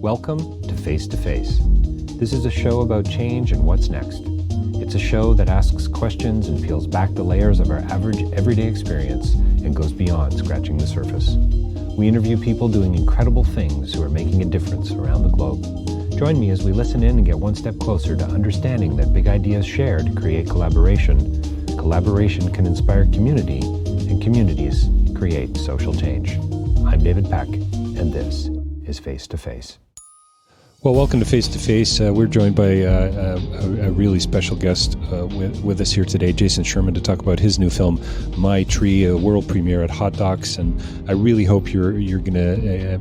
Welcome to Face to Face. This is a show about change and what's next. It's a show that asks questions and peels back the layers of our average everyday experience and goes beyond scratching the surface. We interview people doing incredible things who are making a difference around the globe. Join me as we listen in and get one step closer to understanding that big ideas shared create collaboration. Collaboration can inspire community, and communities create social change. I'm David Peck, and this is Face to Face. Well, welcome to Face to Face. We're joined by a really special guest with us here today, Jason Sherman, to talk about his new film, My Tree, a world premiere at Hot Docs. And I really hope you're going to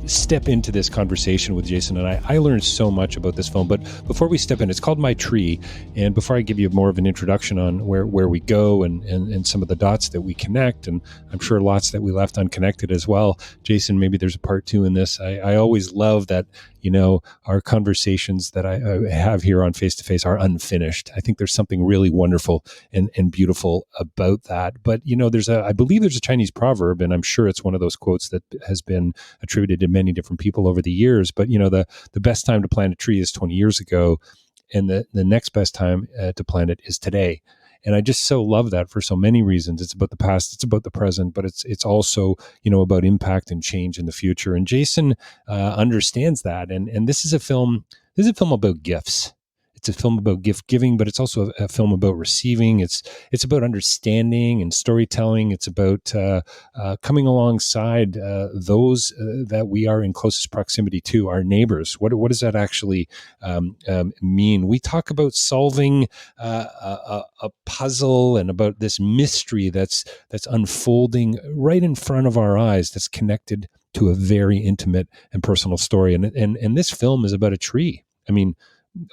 step into this conversation with Jason. And I learned so much about this film. But before we step in, it's called My Tree. And before I give you more of an introduction on where we go and some of the dots that we connect, and I'm sure lots that we left unconnected as well, Jason, maybe there's a part two in this. I always love that, you know, our conversations that I have here on Face to Face are unfinished. I think there's something really wonderful and beautiful about that. But, you know, I believe there's a Chinese proverb, and I'm sure it's one of those quotes that has been attributed to many different people over the years. But, you know, the best time to plant a tree is 20 years ago, and the next best time to plant it is today. And I just so love that for so many reasons. It's about the past, it's about the present, but it's also, you know, about impact and change in the future. And Jason understands that. And this is a film about gifts. It's a film about gift giving, but it's also a film about receiving. It's about understanding and storytelling. It's about coming alongside those that we are in closest proximity to, our neighbors. What does that actually mean? We talk about solving a puzzle and about this mystery that's unfolding right in front of our eyes, that's connected to a very intimate and personal story. And this film is about a tree. I mean,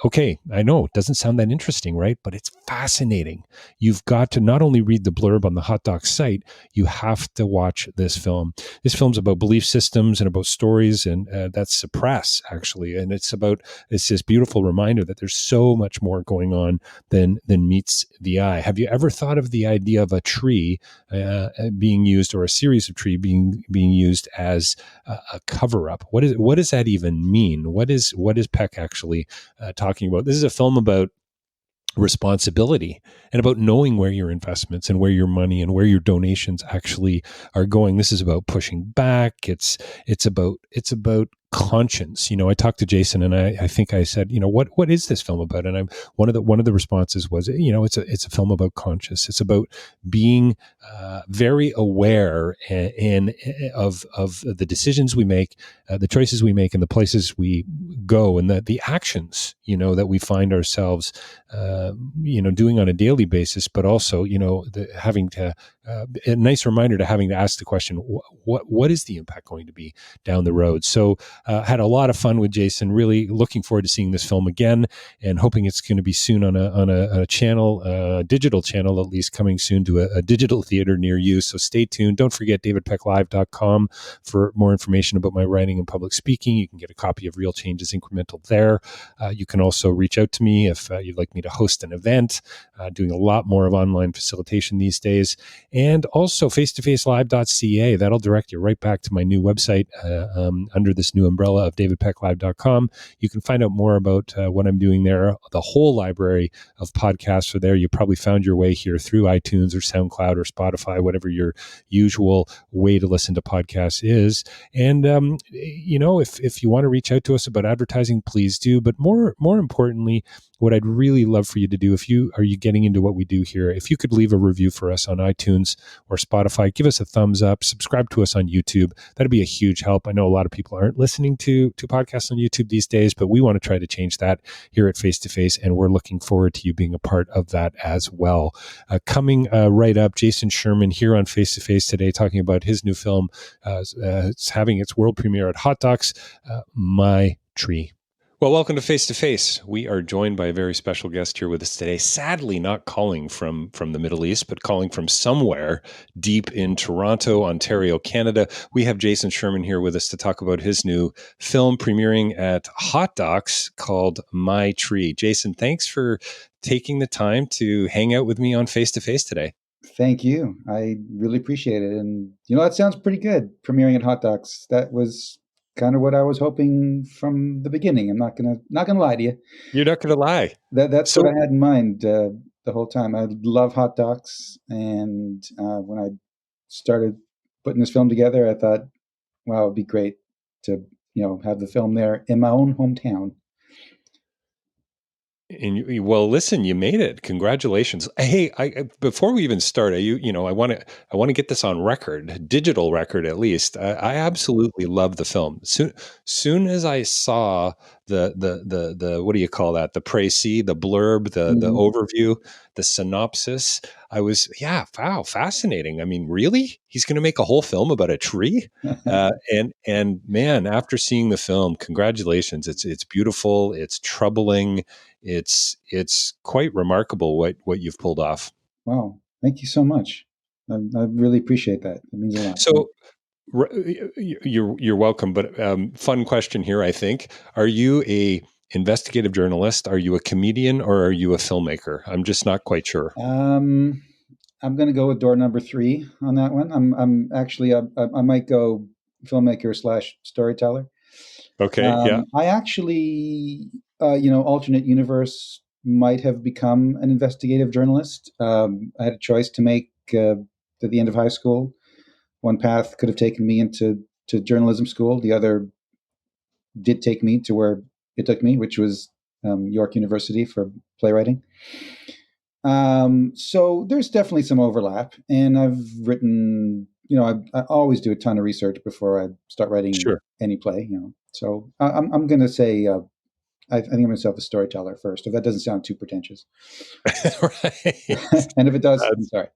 okay, I know it doesn't sound that interesting, right? But it's fascinating. You've got to not only read the blurb on the Hot Docs site, you have to watch this film. This film's about belief systems and about stories and that suppress, actually. And it's this beautiful reminder that there's so much more going on than meets the eye. Have you ever thought of the idea of a tree being used, or a series of tree being used as a cover-up? What does that even mean? What is Peck actually talking about? This is a film about responsibility and about knowing where your investments and where your money and where your donations actually are going. This is about pushing back. It's about conscience. You know, I talked to Jason, and I think I said, you know, what is this film about? And one of the responses was, you know, it's a film about conscience. It's about being very aware and of the decisions we make, the choices we make, and the places we go, and the actions, you know, that we find ourselves you know, doing on a daily basis, but also, you know, having to a nice reminder to having to ask the question, what is the impact going to be down the road? So had a lot of fun with Jason, really looking forward to seeing this film again, and hoping it's going to be soon on a channel, a digital channel, at least, coming soon to a digital theater near you. So stay tuned. Don't forget davidpecklive.com for more information about my writing and public speaking. You can get a copy of Real Change is Incremental there. You can also reach out to me if you'd like me to host an event, doing a lot more of online facilitation these days. And also face2facelive.ca. That'll direct you right back to my new website under this new umbrella of davidpecklive.com. You can find out more about what I'm doing there. The whole library of podcasts are there. You probably found your way here through iTunes or SoundCloud or Spotify, whatever your usual way to listen to podcasts is. And, you know, if you want to reach out to us about advertising, please do. But more importantly, what I'd really love for you to do, if you are getting into what we do here, if you could leave a review for us on iTunes or Spotify, give us a thumbs up, subscribe to us on YouTube. That'd be a huge help. I know a lot of people aren't listening to podcasts on YouTube these days, but we want to try to change that here at Face to Face, and we're looking forward to you being a part of that as well. Coming right up, Jason Sherman here on Face to Face today, talking about his new film. It's having its world premiere at Hot Docs, My Tree. Well, welcome to Face to Face. We are joined by a very special guest here with us today. Sadly, not calling from the Middle East, but calling from somewhere deep in Toronto, Ontario, Canada. We have Jason Sherman here with us to talk about his new film premiering at Hot Docs called My Tree. Jason, thanks for taking the time to hang out with me on Face to Face today. Thank you. I really appreciate it. And, you know, that sounds pretty good, premiering at Hot Docs. That was kind of what I was hoping from the beginning. I'm not gonna lie to you. You're not going to lie. That's what So, I had in mind the whole time. I love hot dogs, and when I started putting this film together, I thought, wow, it'd be great to have the film there in my own hometown. well, listen, you made it. Congratulations. Hey, before we even start, I want to get this on record, digital record at least. I absolutely love the film. Soon as I saw the what do you call that? The précis, the blurb, the Mhm. overview, the synopsis. I was, yeah, wow, fascinating. I mean, really? He's going to make a whole film about a tree? And man, after seeing the film, congratulations. It's beautiful. It's troubling. It's quite remarkable what you've pulled off. Wow, thank you so much. I really appreciate that. It means a lot. So you're welcome. But fun question here, I think. Are you a investigative journalist? Are you a comedian, or are you a filmmaker? I'm just not quite sure. Um, I'm going to go with door number three on that one. I'm actually I might go filmmaker slash storyteller. Okay, yeah, I actually, alternate universe might have become an investigative journalist. I had a choice to make at the end of high school. One path could have taken me into journalism school. The other did take me to where it took me, which was York University for playwriting. So there's definitely some overlap, and I've written. I always do a ton of research before I start writing sure. any play. So I'm going to say I think of myself as storyteller first, if that doesn't sound too pretentious. Right. And if it does, I'm That's sorry.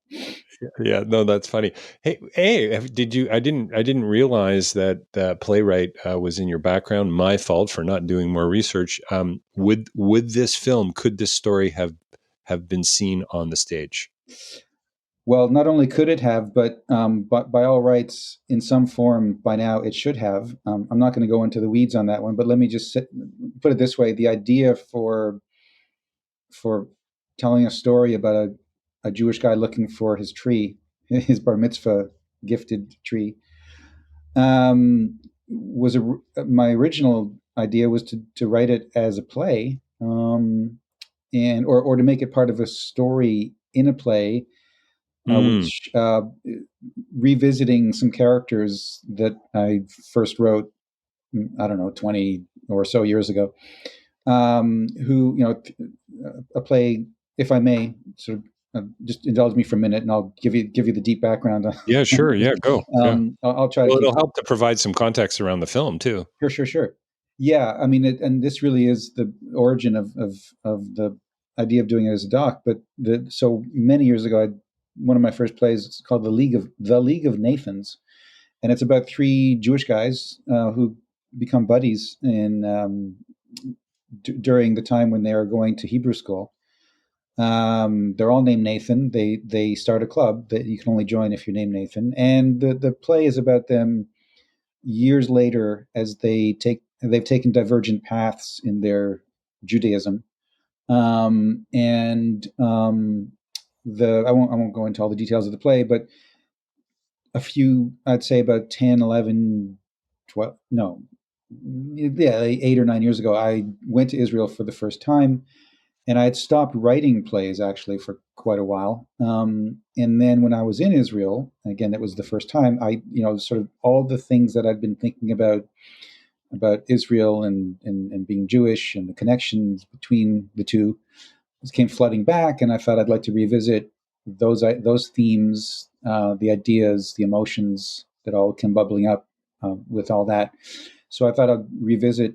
Yeah, no, that's funny. Hey, did you? I didn't realize that playwright was in your background. My fault for not doing more research. Would this film, could this story have been seen on the stage? Well, not only could it have, but by all rights, in some form by now, it should have. I'm not going to go into the weeds on that one, but let me just put it this way: the idea for telling a story about a Jewish guy looking for his tree, his bar mitzvah gifted tree, was my original idea was to write it as a play, and or to make it part of a story in a play, Mm, which revisiting some characters that I first wrote, I don't know, 20 or so years ago, who, a play, if I may, sort of just indulge me for a minute, and I'll give you the deep background. yeah, sure. Yeah, go. Yeah. I'll try to Well, keep it'll help to provide some context around the film too. sure. Yeah, I mean, and this really is the origin of the idea of doing it as a doc. But so many years ago, one of my first plays is called the League of Nathans, and it's about three Jewish guys who become buddies during the time when they are going to Hebrew school. They're all named Nathan. They start a club that you can only join if you're named Nathan, and the play is about them years later as they've taken divergent paths in their Judaism. And the I won't go into all the details of the play, but I'd say about 10, 11, 12, no, yeah, like 8 or 9 years ago, I went to Israel for the first time, and I had stopped writing plays actually for quite a while. And then when I was in Israel, again, that was the first time. Sort of all the things that I'd been thinking about Israel and being Jewish and the connections between the two came flooding back, and I thought I'd like to revisit those themes, the ideas, the emotions that all came bubbling up with all that. So I thought I'd revisit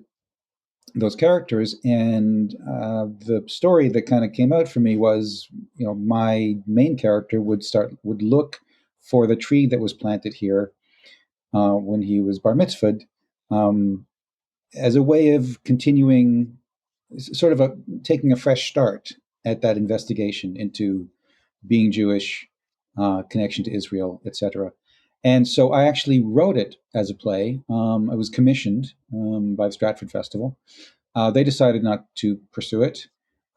those characters, and the story that kind of came out for me was, my main character would look for the tree that was planted here when he was bar mitzvahed, um, as a way of continuing, sort of taking a fresh start at that investigation into being Jewish, connection to Israel, etc. And so I actually wrote it as a play. I was commissioned by the Stratford Festival. They decided not to pursue it.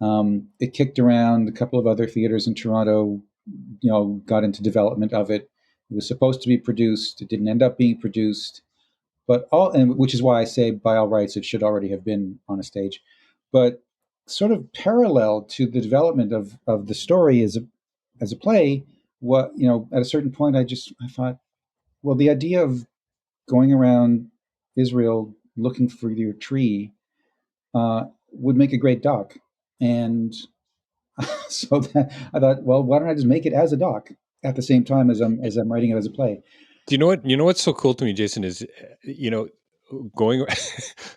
It kicked around a couple of other theaters in Toronto, got into development of it. It was supposed to be produced. It didn't end up being produced. but all, and which is why I say by all rights it should already have been on a stage. But sort of parallel to the development of the story as a play, what, at a certain point I thought, well, the idea of going around Israel looking for your tree would make a great doc. And so I thought, well, why don't I just make it as a doc at the same time as I'm writing it as a play? Do you know what? You know what's so cool to me, Jason, is going.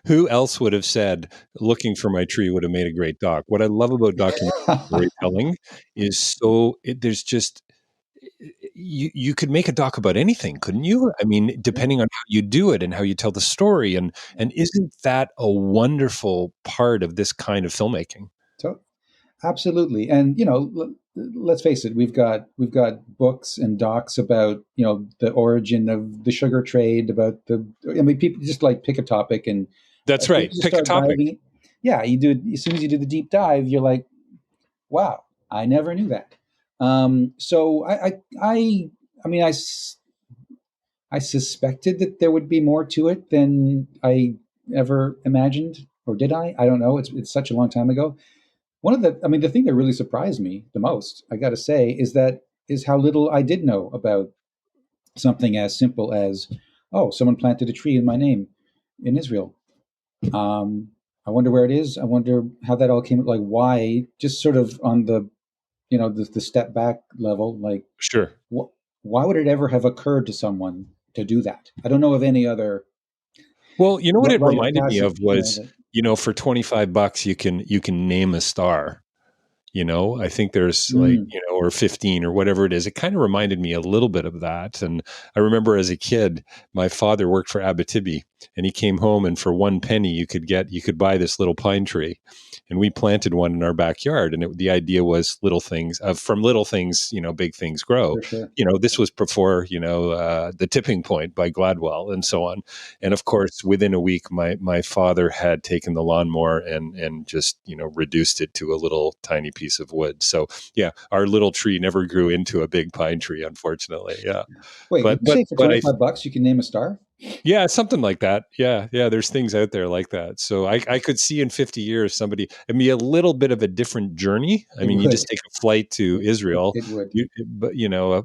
Who else would have said "Looking for My Tree" would have made a great doc? What I love about documentary storytelling is there's just you could make a doc about anything, couldn't you? I mean, Yeah. depending on how you do it and how you tell the story, and isn't that a wonderful part of this kind of filmmaking? So absolutely, and let's face it, we've got books and docs about the origin of the sugar trade, about the. I mean, people just like pick a topic and That's people right. just Pick a start topic. diving. Yeah, you do it as soon as you do the deep dive. You're like, wow, I never knew that. So I mean, I suspected that there would be more to it than I ever imagined, or did I? I don't know. It's such a long time ago. I mean, the thing that really surprised me the most, I got to say, is how little I did know about something as simple as, oh, someone planted a tree in my name in Israel. Um, I wonder where it is. I wonder how that all came. Like, why? Just sort of on the the step back level, like, Sure. wh- why would it ever have occurred to someone to do that? I don't know of any other Well, you know what it rite of reminded me passage. of was, for $25 you can name a star. I think there's like, Mm, or 15 or whatever it is. It kind of reminded me a little bit of that. And I remember as a kid, my father worked for Abitibi, and he came home, and for 1 penny you could buy this little pine tree. And we planted one in our backyard. And the idea was little things, from little things, big things grow. for sure. This was before, The Tipping Point by Gladwell and so on. And of course, within a week, my father had taken the lawnmower and just reduced it to a little tiny piece of wood. So yeah, our little tree never grew into a big pine tree, unfortunately. Yeah, Wait, did but you but say for but I $25 you can name a star? yeah, something like that. Yeah, yeah. There's things out there like that. So I could see in 50 years somebody. It'd be a little bit of a different journey. I It mean, you just would. take a flight to Israel. It would. But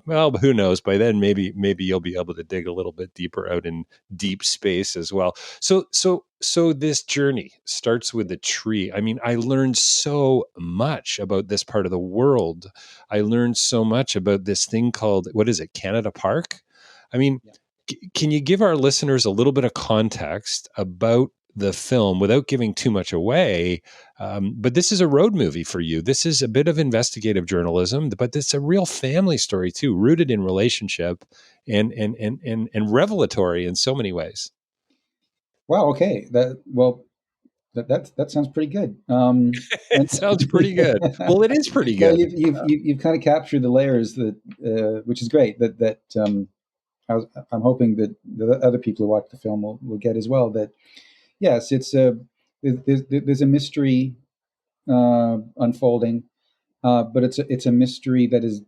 well, who knows? By then, maybe you'll be able to dig a little bit deeper out in deep space as well. So this journey starts with a tree. I mean, I learned so much about this part of the world. I learned so much about this thing called, what is it, Canada Park? I mean, Yeah. can you give our listeners a little bit of context about the film without giving too much away? But this is a road movie for you. This is a bit of investigative journalism, but it's a real family story too, rooted in relationship and revelatory in so many ways. Wow. Okay. That sounds pretty good. And It sounds pretty good. Well, it is pretty no, good. you've kind of captured the layers that, which is great. I'm hoping that the other people who watch the film will get as well. That yes, there's a mystery unfolding, but it's a mystery that is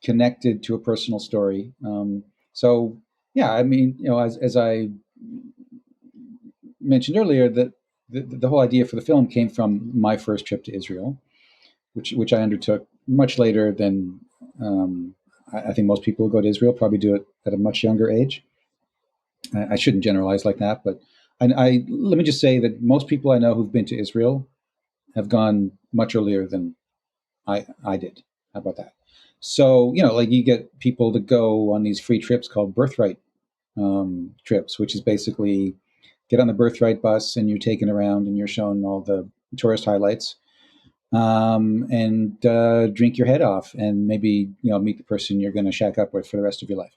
connected to a personal story. So yeah, I mean, as I mentioned earlier, that the whole idea for the film came from my first trip to Israel, which I undertook much later than I think most people who go to Israel probably do it at a much younger age. I shouldn't generalize like that, but I let me just say that most people I know who've been to Israel have gone much earlier than I did. How about that? So like you get people to go on these free trips called birthright trips, which is basically get on the birthright bus and you're taken around and you're shown all the tourist highlights, and drink your head off and maybe meet the person you're going to shack up with for the rest of your life.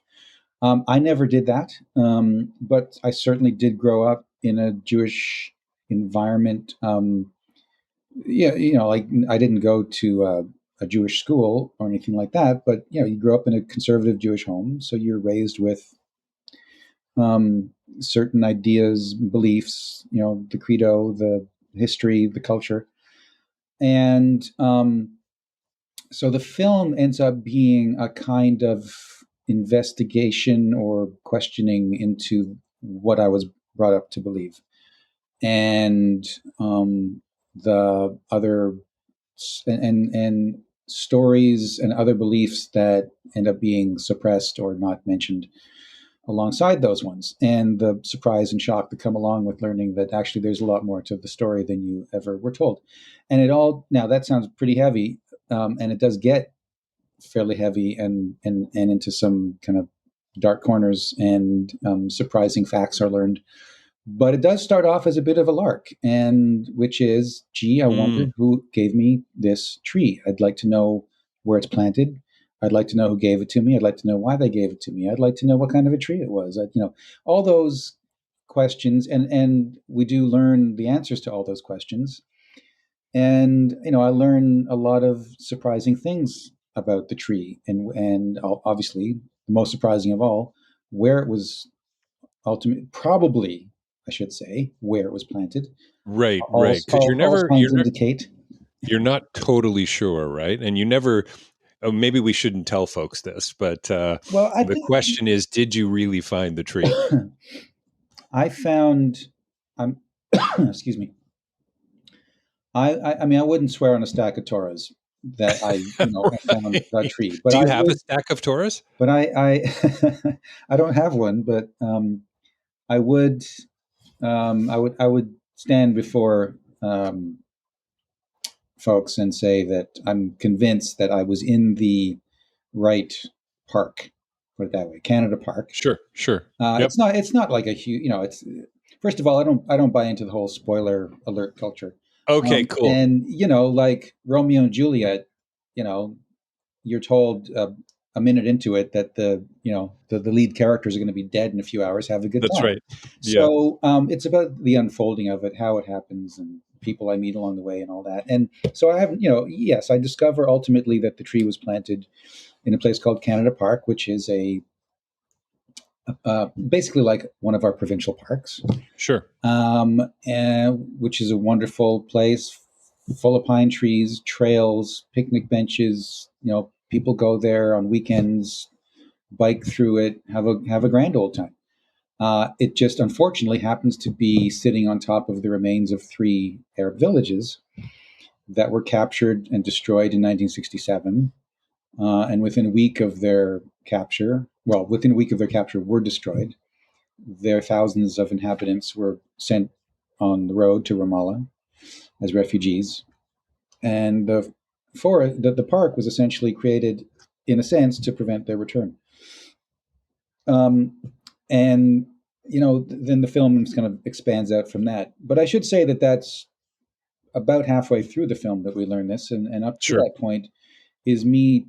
I never did that, but I certainly did grow up in a Jewish environment. Yeah, like I didn't go to a Jewish school or anything like that, but you grew up in a conservative Jewish home, so you're raised with certain ideas, beliefs, the credo, the history, the culture, and so the film ends up being a kind of investigation or questioning into what I was brought up to believe, and the other and stories and other beliefs that end up being suppressed or not mentioned alongside those ones, and the surprise and shock that come along with learning that actually there's a lot more to the story than you ever were told. And it all, now that sounds pretty heavy, and it does get fairly heavy and into some kind of dark corners, and surprising facts are learned. But it does start off as a bit of a lark, and which is, gee, I wonder who gave me this tree. I'd like to know where it's planted. I'd like to know who gave it to me. I'd like to know why they gave it to me. I'd like to know what kind of a tree it was. All those questions, and we do learn the answers to all those questions. And I learn a lot of surprising things about the tree, and obviously the most surprising of all, where it was probably, I should say, where it was planted. Right, All, right. Because all signs indicate. you're not totally sure, right? And you never. Oh, maybe we shouldn't tell folks this, but Well, I the think question is, did you really find the tree? I found. Excuse me. I mean, I wouldn't swear on a stack of Torahs that I found that tree, but Do you I have would, a stack of Torahs? but I don't have one, but I would, I would stand before folks and say that I'm convinced that I was in the right park. Put it that way, Canada Park. Sure, sure. Yep. It's not like a huge. It's, first of all, I don't buy into the whole spoiler alert culture. Okay, cool. And like Romeo and Juliet, you know, you're told a minute into it that the lead characters are going to be dead in a few hours. Have a good That's time. right. Yeah. So it's about the unfolding of it, how it happens, and people I meet along the way, and all that. And so I haven't, yes, I discover ultimately that the tree was planted in a place called Canada Park, which is basically like one of our provincial parks. Sure. And which is a wonderful place, full of pine trees, trails, picnic benches. People go there on weekends, bike through it, have a grand old time. It just unfortunately happens to be sitting on top of the remains of 3 Arab villages that were captured and destroyed in 1967. And within a week of their capture, were destroyed. Their thousands of inhabitants were sent on the road to Ramallah as refugees. And the park was essentially created, in a sense, to prevent their return. And then the film kind of expands out from that. But I should say that that's about halfway through the film that we learn this, and up to that point is me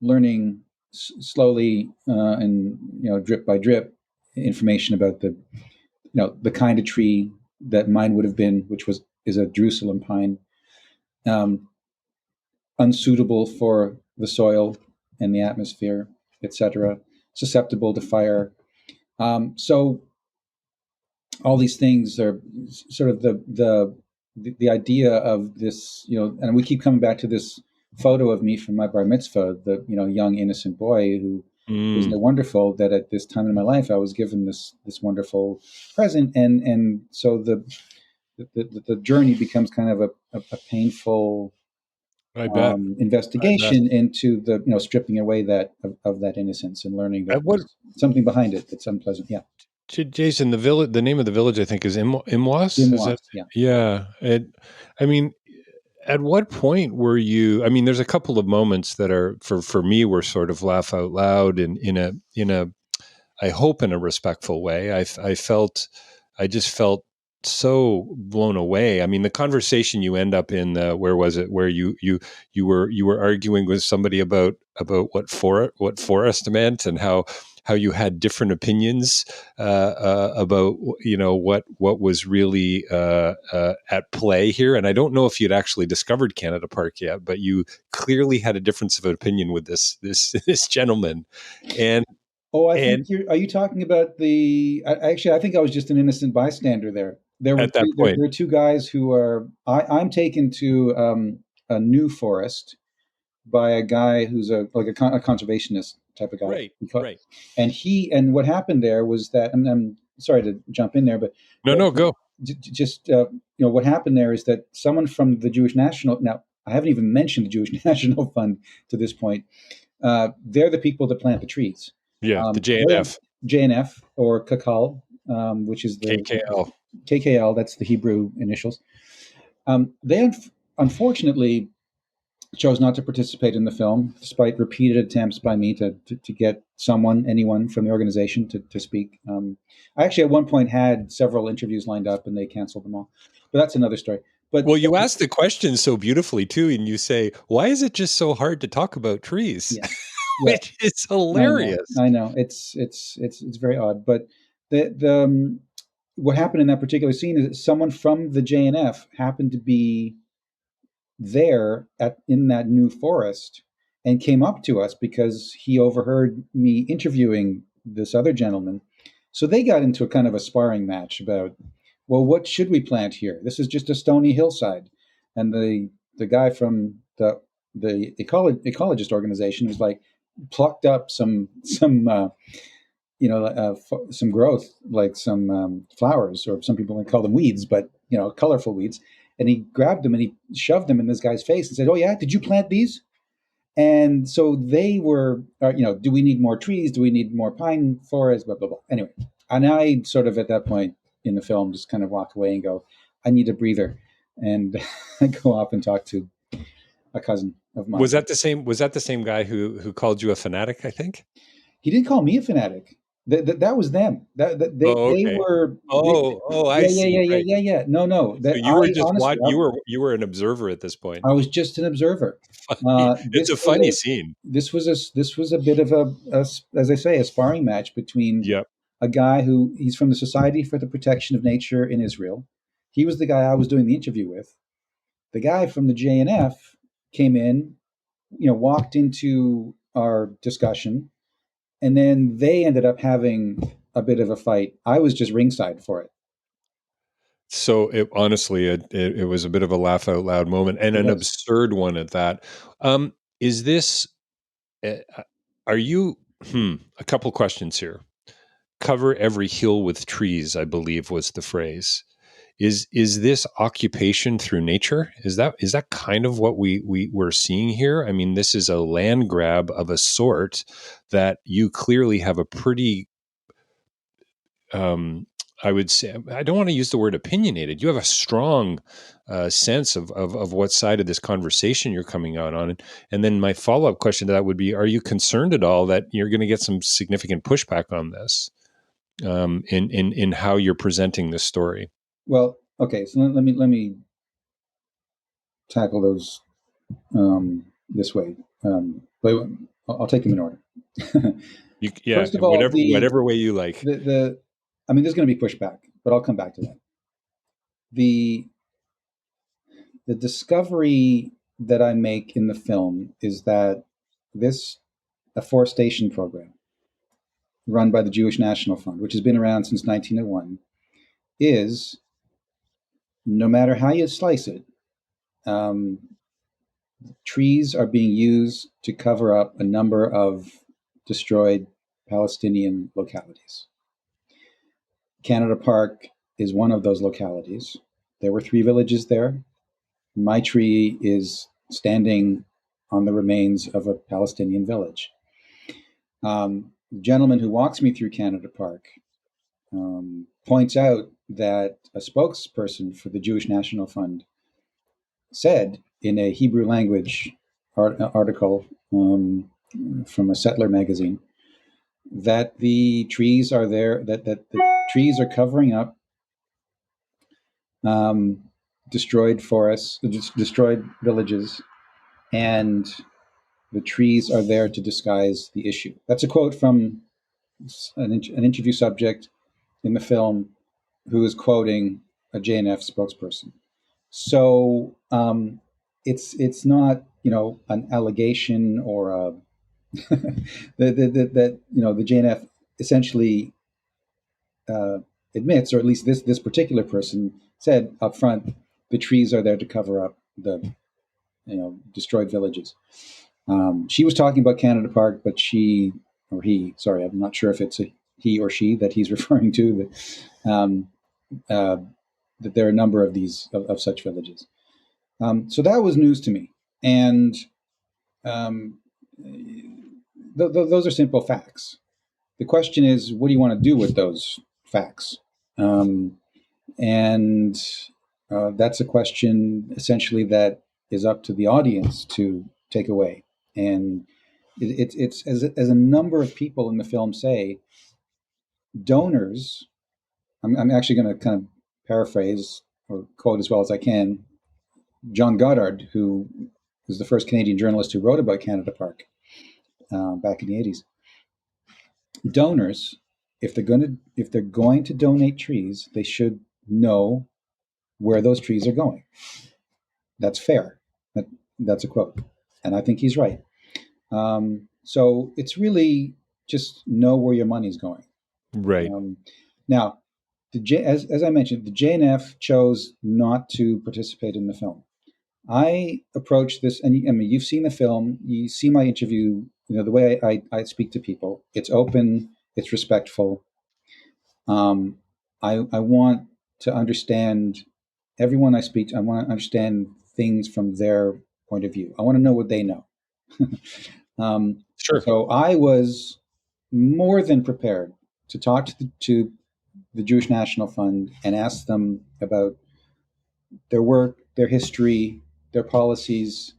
learning slowly and drip by drip information about the kind of tree that mine would have been, which is a Jerusalem pine, unsuitable for the soil and the atmosphere, etc., susceptible to fire. So all these things are sort of the idea of this, and we keep coming back to this photo of me from my bar mitzvah, the young innocent boy who isn't it wonderful that at this time in my life I was given this wonderful present, and so the journey becomes kind of a painful investigation into the stripping away of that innocence and learning that there's something behind it that's unpleasant. Yeah. Jason, the name of the village I think is Imwas. Is that, yeah. Yeah. I mean, at what point were you? I mean, there's a couple of moments that are for me were sort of laugh out loud in a I hope in a respectful way. I just felt so blown away. I mean, the conversation you end up in, where was it? Where you were arguing with somebody about what forest meant, and how you had different opinions about what was really at play here. And I don't know if you'd actually discovered Canada Park yet, but you clearly had a difference of opinion with this gentleman. And I think are you talking about actually, I think I was just an innocent bystander there. There were 2 guys who are, I'm taken to a new forest by a guy who's a conservationist type of guy. Right. And what happened there was that, and sorry to jump in there, but No, go. just what happened there is that someone from the Jewish National, now I haven't even mentioned the Jewish National Fund to this point. They're the people that plant the trees. Yeah, the JNF. JNF or Kakal, which is the KKL. KKL. That's the Hebrew initials. They unfortunately chose not to participate in the film, despite repeated attempts by me to get anyone from the organization to speak. I actually at one point had several interviews lined up, and they canceled them all. But that's another story. But well, you asked the question so beautifully too, and you say, "Why is it just so hard to talk about trees?" Yeah. Which is hilarious. I know. It's very odd. But the what happened in that particular scene is that someone from the JNF happened to be there in that new forest and came up to us because he overheard me interviewing this other gentleman. So they got into a kind of a sparring match about, well, what should we plant here? This is just a stony hillside. And the guy from the ecologist organization was like, plucked up some some growth, like some flowers, or some people might call them weeds, but colorful weeds. And he grabbed them and he shoved them in this guy's face and said, "Oh yeah, did you plant these?" And so they were, do we need more trees? Do we need more pine forests? Blah blah blah. Anyway, and I sort of at that point in the film just kind of walk away and go, "I need a breather," and I go off and talk to a cousin of mine. Was that the same guy who called you a fanatic? I think he didn't call me a fanatic. That was them. They were. I see. Yeah. No. So you were just you were an observer at this point. I was just an observer. It's a funny scene. This was a bit of a as I say, a sparring match between a guy he's from the Society for the Protection of Nature in Israel. He was the guy I was doing the interview with. The guy from the JNF came in, walked into our discussion. And then they ended up having a bit of a fight. I was just ringside for it. So it was a bit of a laugh out loud moment, and an absurd one at that. Is this? Are you? A couple questions here. Cover every hill with trees, I believe was the phrase. Is this occupation through nature? Is that kind of what we're seeing here? I mean, this is a land grab of a sort that you clearly have a pretty, I would say, I don't want to use the word opinionated. You have a strong sense of what side of this conversation you're coming out on. And then my follow-up question to that would be, are you concerned at all that you're going to get some significant pushback on this in how you're presenting this story? Well, okay, so let me tackle those this way. But I'll take them in order. First of all, whatever way you like. There's going to be pushback, but I'll come back to that. The discovery that I make in the film is that this afforestation program run by the Jewish National Fund, which has been around since 1901, is, no matter how you slice it, trees are being used to cover up a number of destroyed Palestinian localities. Canada Park is one of those localities. There were 3 villages there. My tree is standing on the remains of a Palestinian village. The gentleman who walks me through Canada Park points out that a spokesperson for the Jewish National Fund said in a Hebrew language article from a settler magazine that the trees are there, that the trees are covering up destroyed forests, destroyed villages, and the trees are there to disguise the issue. That's a quote from an interview subject in the film who is quoting a JNF spokesperson. So it's not an allegation or a that the JNF essentially admits, or at least this particular person said up front, the trees are there to cover up the destroyed villages. She was talking about Canada Park, but he, I'm not sure if it's he or she that he's referring to, uh, that there are a number of these of such villages. So that was news to me, and um, those are simple facts. The question is, what do you want to do with those facts? Um, and that's a question essentially that is up to the audience to take away. And it's as a number of people in the film say, donors. I'm actually going to kind of paraphrase or quote as well as I can John Goddard, who was the first Canadian journalist who wrote about Canada Park back in the 80s. Donors, if they're going to donate trees, they should know where those trees are going. That's fair. That's a quote, and I think he's right. So it's really just know where your money's going. Right. Now, as I mentioned, the JNF chose not to participate in the film. I approached this, and I mean, you've seen the film. You see my interview. You know the way I speak to people. It's open. It's respectful. I want to understand everyone I speak to. I want to understand things from their point of view. I want to know what they know. Sure. So I was more than prepared to talk to the Jewish National Fund and ask them about their work, their history, their policies,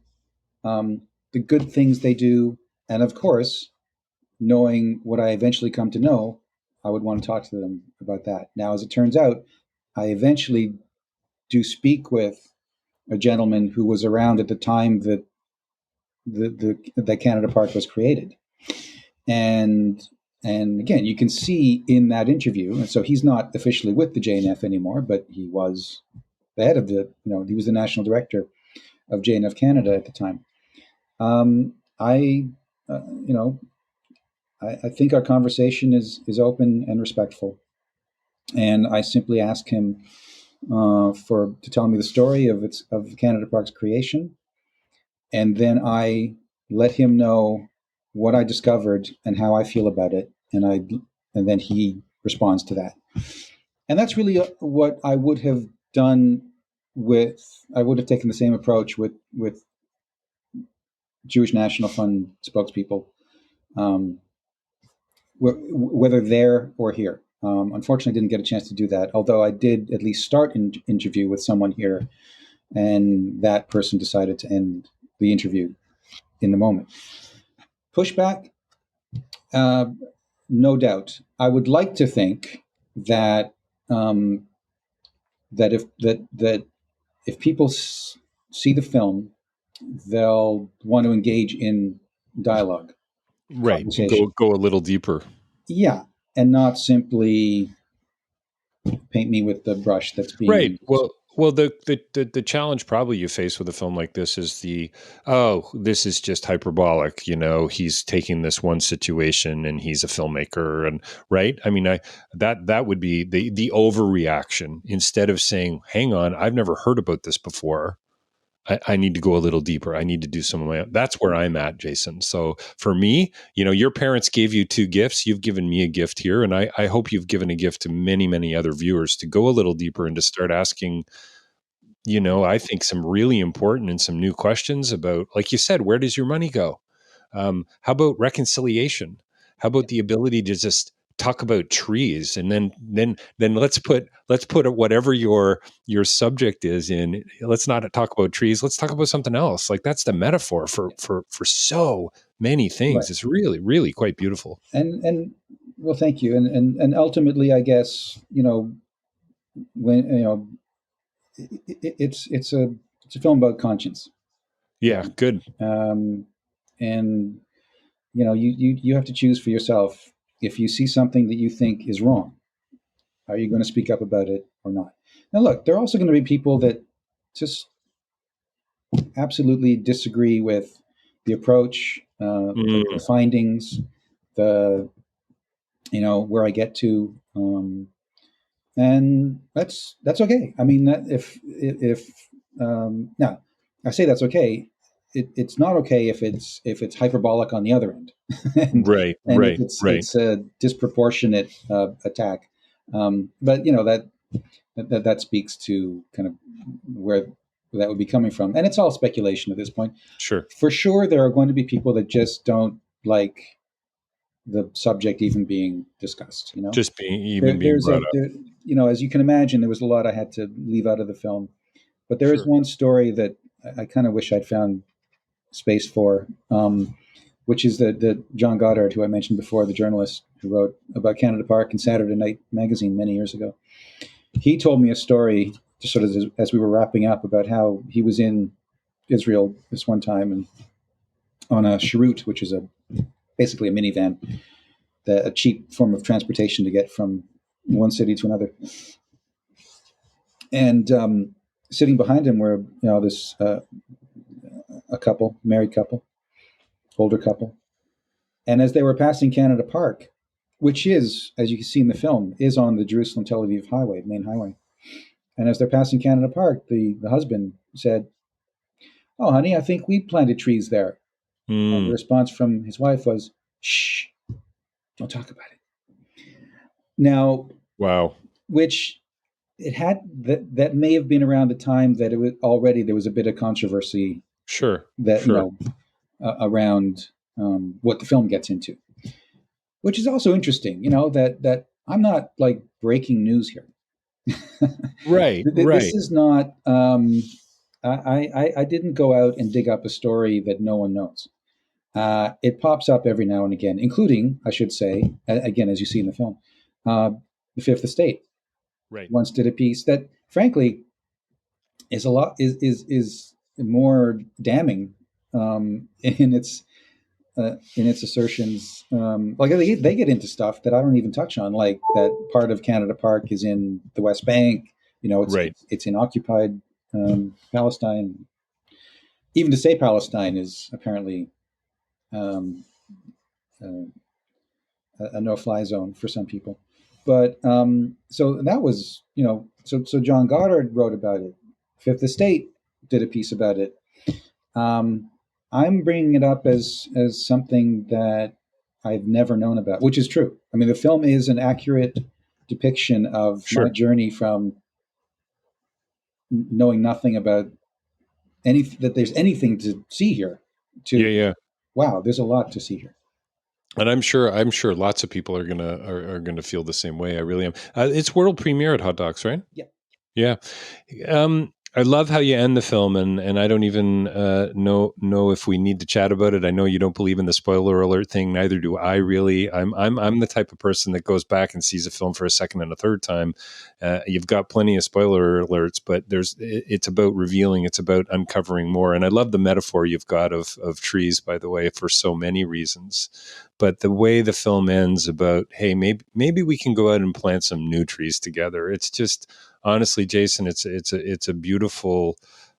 the good things they do, and of course, knowing what I eventually come to know, I would want to talk to them about that. Now, as it turns out, I eventually do speak with a gentleman who was around at the time that that Canada Park was created, and again, you can see in that interview, and so he's not officially with the JNF anymore, but he was the head of he was the national director of JNF Canada at the time. I, I think our conversation is open and respectful, and I simply ask him to tell me the story of Canada Park's creation, and then I let him know what I discovered and how I feel about it, and then he responds to that, and that's really what I would have done I would have taken the same approach with Jewish National Fund spokespeople, whether there or here. Unfortunately, I didn't get a chance to do that, although I did at least start an interview with someone here, and that person decided to end the interview in the moment. Pushback, no doubt. I would like to think that that if people see the film, they'll want to engage in dialogue, right? Go a little deeper. Yeah, and not simply paint me with the brush that's being right. used. Well, the challenge probably you face with a film like this is this is just hyperbolic. He's taking this one situation and he's a filmmaker, and right. I mean, that would be the overreaction. Instead of saying, "Hang on, I've never heard about this before. I need to go a little deeper. I need to do some of my own." That's where I'm at, Jason. So for me, your parents gave you two gifts. You've given me a gift here. And I hope you've given a gift to many, many other viewers to go a little deeper and to start asking, I think some really important and some new questions about, like you said, where does your money go? How about reconciliation? How about the ability to just talk about trees, and then let's put whatever your subject is in. Let's not talk about trees. Let's talk about something else. Like that's the metaphor for so many things. Right. It's really, really quite beautiful. And well, thank you. And ultimately, I guess when it's a film about conscience. Yeah, good. And you have to choose for yourself. If you see something that you think is wrong, are you going to speak up about it or not? Now, look, there are also going to be people that just absolutely disagree with the approach, the findings, where I get to, and that's okay. I mean, if now I say that's okay, it's not okay if it's hyperbolic on the other end, and Right, and if right, right. it's a disproportionate attack. But that speaks to kind of where that would be coming from, and it's all speculation at this point. Sure. For sure, there are going to be people that just don't like the subject even being discussed. Just being brought up. As you can imagine, there was a lot I had to leave out of the film, but there is Sure. one story that I kind of wish I'd found space for, which is the John Goddard, who I mentioned before, the journalist who wrote about Canada Park in Saturday Night Magazine many years ago. He told me a story, just sort of as we were wrapping up, about how he was in Israel this one time and on a cheroot, which is basically a minivan, a cheap form of transportation to get from one city to another. And sitting behind him were this a couple, married couple, older couple. And as they were passing Canada Park, which is, as you can see in the film, is on the Jerusalem-Tel Aviv highway, main highway. And as they're passing Canada Park, the husband said, "Oh, honey, I think we planted trees there." And the response from his wife was, "Shh, don't talk about it." Now, Wow. which it had that may have been around the time that it was already there was a bit of controversy. Sure. That sure. Around what the film gets into, which is also interesting. That I'm not like breaking news here. Right. This is not. I didn't go out and dig up a story that no one knows. It pops up every now and again, including, I should say, again, as you see in the film, the Fifth Estate. Right. Once did a piece that, frankly, is more damning in its assertions. Like they get into stuff that I don't even touch on, like that part of Canada Park is in the West Bank. It's in occupied Palestine. Even to say Palestine is apparently a no-fly zone for some people. But so that was, so John Goddard wrote about it. Fifth Estate did a piece about it. I'm bringing it up as something that I've never known about, which is true. I mean, the film is an accurate depiction of my journey from knowing nothing about that there's anything to see here to wow, there's a lot to see here. And I'm sure lots of people are gonna feel the same way. I really am. It's world premiere at Hot Docs, right? Yeah. I love how you end the film, and I don't even know if we need to chat about it. I know you don't believe in the spoiler alert thing. Neither do I really. I'm the type of person that goes back and sees a film for a second and a third time. You've got plenty of spoiler alerts, but it's about revealing. It's about uncovering more. And I love the metaphor you've got of trees, by the way, for so many reasons. But the way the film ends about, hey, maybe we can go out and plant some new trees together. It's just, honestly, Jason, it's a beautiful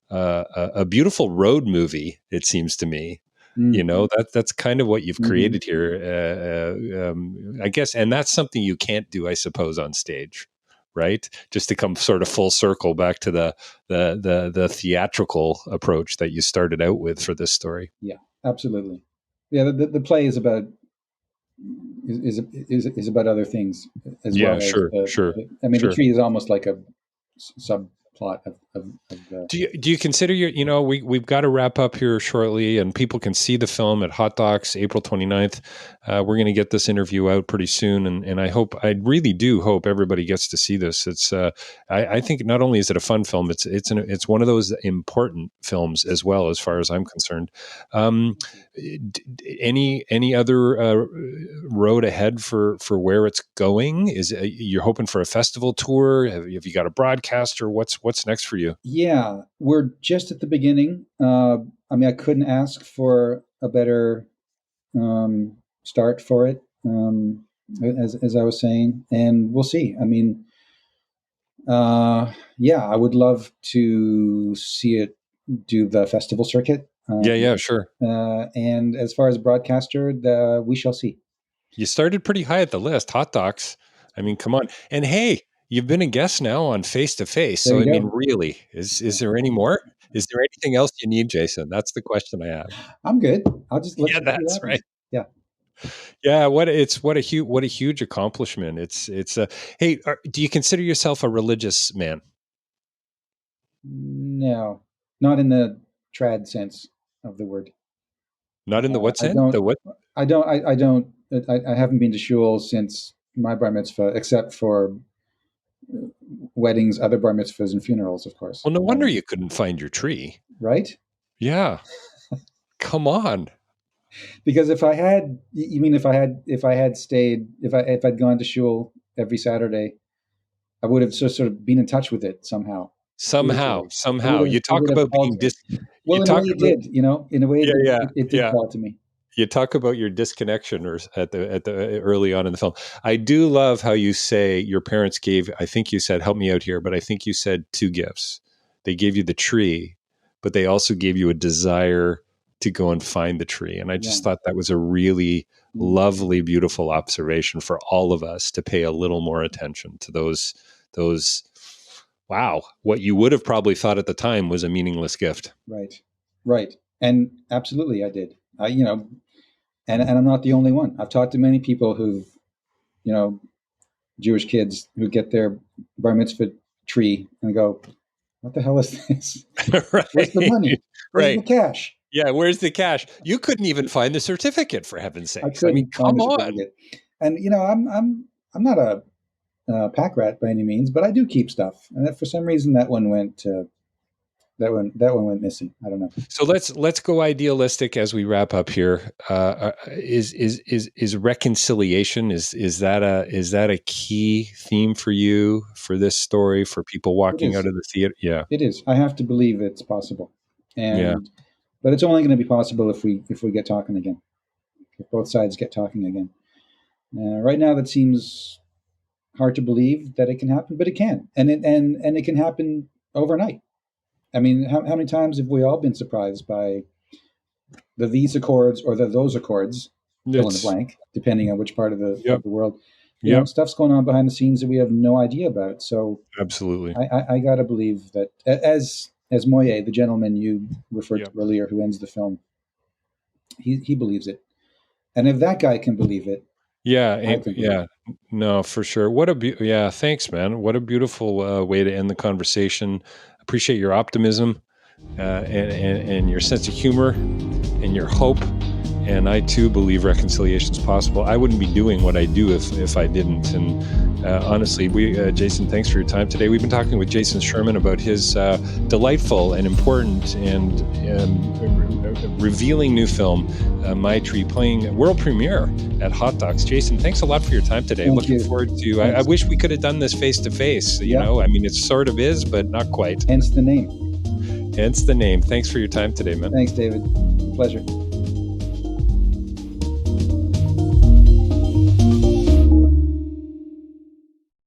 road movie. It seems to me, that's kind of what you've created here, I guess, and that's something you can't do, I suppose, on stage, right? Just to come sort of full circle back to the theatrical approach that you started out with for this story. Yeah, absolutely. Yeah, the play is about about other things as well. Yeah, sure. I mean, the tree is almost like a subplot of do you consider we've got to wrap up here shortly, and people can see the film at Hot Docs April 29th. We're going to get this interview out pretty soon, and I really do hope everybody gets to see this. It's I think not only is it a fun film, it's one of those important films as well, as far as I'm concerned. Any other road ahead for where it's going? Is you're hoping for a festival tour? Have you got a broadcaster? What's next for you? Yeah, we're just at the beginning. I mean, I couldn't ask for a better start for it, as I was saying, and we'll see. I mean, I would love to see it do the festival circuit. Sure. And as far as broadcaster, we shall see. You started pretty high at the list, Hot Docs. I mean, come on. And hey, you've been a guest now on Face to Face. So I mean, really, is there any more? Is there anything else you need, Jason? That's the question I have. I'm good. Let's Yeah, see what that's happens. right. Yeah. Yeah, what a huge accomplishment. It's hey, do you consider yourself a religious man? No, not in the trad sense of the word. Not in the what I sense? don't. The what? I don't. I don't. I haven't been to shul since my bar mitzvah, except for weddings, other bar mitzvahs, and funerals, of course. Well, no wonder you couldn't find your tree. Right? Yeah. Come on. Because if I had, you mean if I had stayed, if I'd gone to shul every Saturday, I would have sort of been in touch with it somehow. Somehow. You It talk would have about called being to me. you Well, in a way talk it about did, in a way yeah, yeah, it did yeah. call to me. You talk about your disconnection or at the early on in the film. I do love how you say your parents gave, I think you said, help me out here, but I think you said two gifts. They gave you the tree, but they also gave you a desire to go and find the tree. And I just thought that was a really lovely, beautiful observation for all of us to pay a little more attention to those, wow, what you would have probably thought at the time was a meaningless gift. Right. And absolutely I did. And I'm not the only one. I've talked to many people who've, Jewish kids who get their bar mitzvah tree and go, what the hell is this? Right. Where's the money? Where's the cash? Yeah, where's the cash? You couldn't even find the certificate, for heaven's sakes. I mean, find come the on. certificate. And I'm not a pack rat by any means, but I do keep stuff. And for some reason, that one went went missing. I don't know. So let's go idealistic as we wrap up here. Is reconciliation is that a key theme for you for this story, for people walking out of the theater? Yeah, it is. I have to believe it's possible, but it's only going to be possible if we get talking again. If both sides get talking again. Right now, that seems hard to believe that it can happen, but it can, and it can happen overnight. I mean, how many times have we all been surprised by the these accords or those accords, fill in the blank, depending on which part of the world. Stuff's going on behind the scenes that we have no idea about. So absolutely, I got to believe that as Moye, the gentleman you referred to earlier, who ends the film, he believes it, and if that guy can believe it, no, for sure. Thanks, man. What a beautiful way to end the conversation. Appreciate your optimism and your sense of humor and your hope. And I too believe reconciliation is possible. I wouldn't be doing what I do if I didn't. And honestly, Jason, thanks for your time today. We've been talking with Jason Sherman about his delightful and important and revealing new film, My Tree, playing world premiere at Hot Docs. Jason, thanks a lot for your time today. Looking forward to. I wish we could have done this face to face. You know, I mean, it sort of is, but not quite. Hence the name. Hence the name. Thanks for your time today, man. Thanks, David. Pleasure.